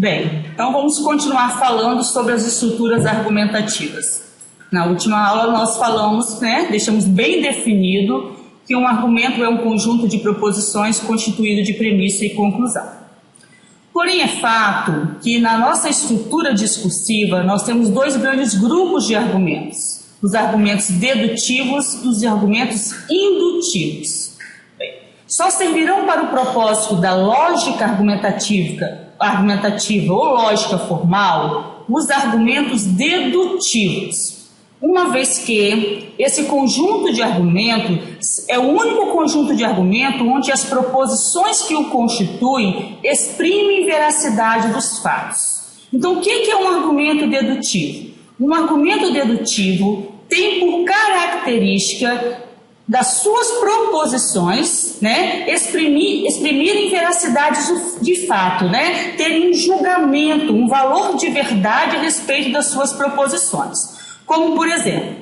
Bem, então vamos continuar falando sobre as estruturas argumentativas. Na última aula nós falamos, deixamos bem definido que um argumento é um conjunto de proposições constituído de premissa e conclusão. Porém, é fato que na nossa estrutura discursiva nós temos dois grandes grupos de argumentos: os argumentos dedutivos e os argumentos indutivos. Bem, só servirão para o propósito da lógica argumentativa ou lógica formal os argumentos dedutivos, uma vez que esse conjunto de argumentos é o único conjunto de argumento onde as proposições que o constituem exprimem veracidade dos fatos. Então, o que é um argumento dedutivo? Um argumento dedutivo tem por característica das suas proposições, exprimirem veracidade de fato, terem um julgamento, um valor de verdade a respeito das suas proposições. Como, por exemplo,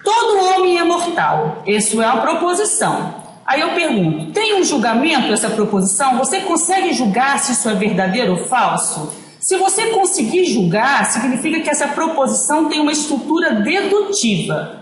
todo homem é mortal. Isso é uma proposição. Aí eu pergunto, tem um julgamento essa proposição? Você consegue julgar se isso é verdadeiro ou falso? Se você conseguir julgar, significa que essa proposição tem uma estrutura dedutiva,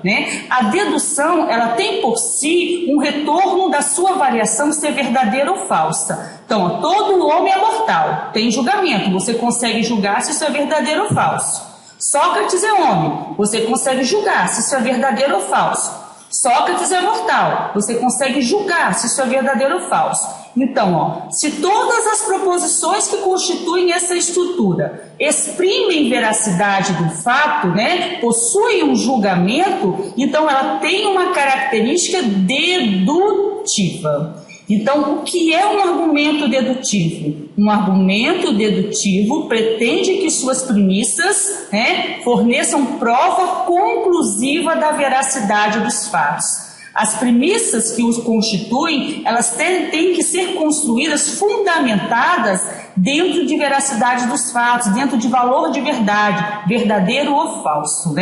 A dedução, ela tem por si um retorno da sua avaliação ser verdadeira ou falsa. Então, todo homem é mortal. Tem julgamento. Você consegue julgar se isso é verdadeiro ou falso. Sócrates é homem, você consegue julgar se isso é verdadeiro ou falso. Sócrates é mortal, você consegue julgar se isso é verdadeiro ou falso. Então, se todas as proposições que constituem essa estrutura exprimem veracidade do fato, possuem um julgamento, então ela tem uma característica dedutiva. Então, o que é um argumento dedutivo? Um argumento dedutivo pretende que suas premissas forneçam prova conclusiva da veracidade dos fatos. As premissas que os constituem, elas têm que ser construídas, fundamentadas dentro de veracidade dos fatos, dentro de valor de verdade, verdadeiro ou falso,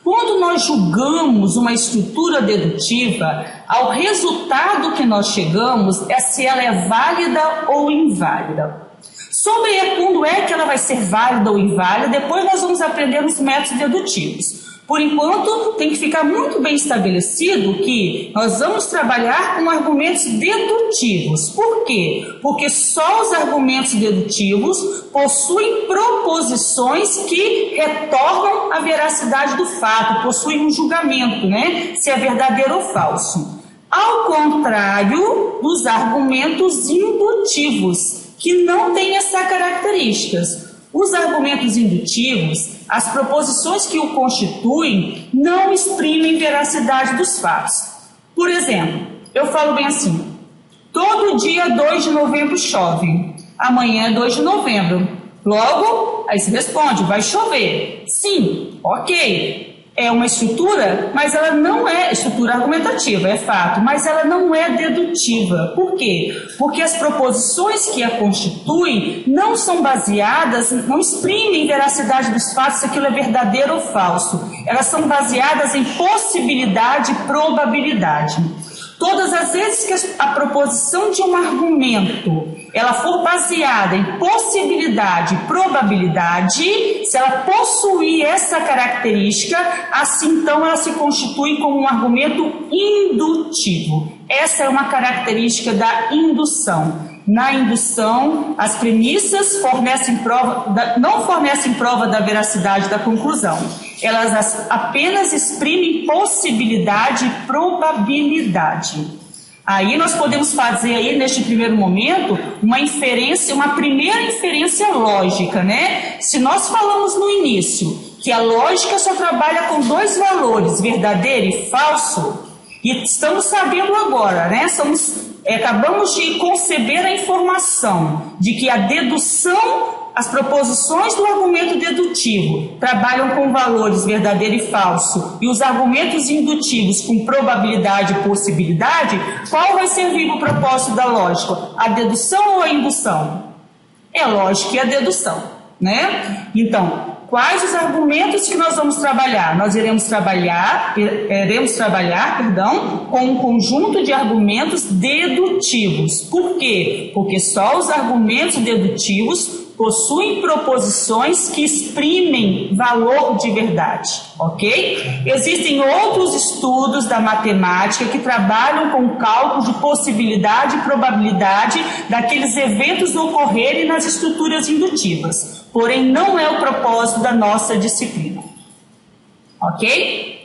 Quando nós julgamos uma estrutura dedutiva, ao resultado que nós chegamos é se ela é válida ou inválida. Sobre quando é que ela vai ser válida ou inválida, depois nós vamos aprender os métodos dedutivos. Por enquanto, tem que ficar muito bem estabelecido que nós vamos trabalhar com argumentos dedutivos. Por quê? Porque só os argumentos dedutivos possuem proposições que retornam a veracidade do fato, possuem um julgamento, se é verdadeiro ou falso. Ao contrário dos argumentos indutivos, que não têm essa características. Os argumentos indutivos, as proposições que o constituem, não exprimem veracidade dos fatos. Por exemplo, eu falo bem assim: todo dia 2 de novembro chove, amanhã é 2 de novembro. Logo, aí se responde, vai chover. Sim, ok. É uma estrutura, mas ela não é estrutura argumentativa, é fato, mas ela não é dedutiva. Por quê? Porque as proposições que a constituem não são baseadas, não exprimem veracidade dos fatos se aquilo é verdadeiro ou falso. Elas são baseadas em possibilidade e probabilidade. Todas as vezes que a proposição de um argumento ela for baseada em possibilidade e probabilidade, se ela possuir essa característica, assim então ela se constitui como um argumento indutivo. Essa é uma característica da indução. Na indução, as premissas não fornecem prova da veracidade da conclusão. Elas apenas exprimem possibilidade e probabilidade. Aí nós podemos fazer aí, neste primeiro momento, uma primeira inferência lógica, Se nós falamos no início que a lógica só trabalha com dois valores, verdadeiro e falso, e estamos sabendo agora, acabamos de conceber a informação de que a dedução, as proposições do argumento dedutivo trabalham com valores verdadeiro e falso e os argumentos indutivos com probabilidade e possibilidade. Qual vai servir o propósito da lógica? A dedução ou a indução? É a lógica e a dedução, Então, quais os argumentos que nós vamos trabalhar? Nós iremos trabalhar, com um conjunto de argumentos dedutivos. Por quê? Porque só os argumentos dedutivos possuem proposições que exprimem valor de verdade, ok? Existem outros estudos da matemática que trabalham com o cálculo de possibilidade e probabilidade daqueles eventos ocorrerem nas estruturas indutivas, porém não é o propósito da nossa disciplina, ok?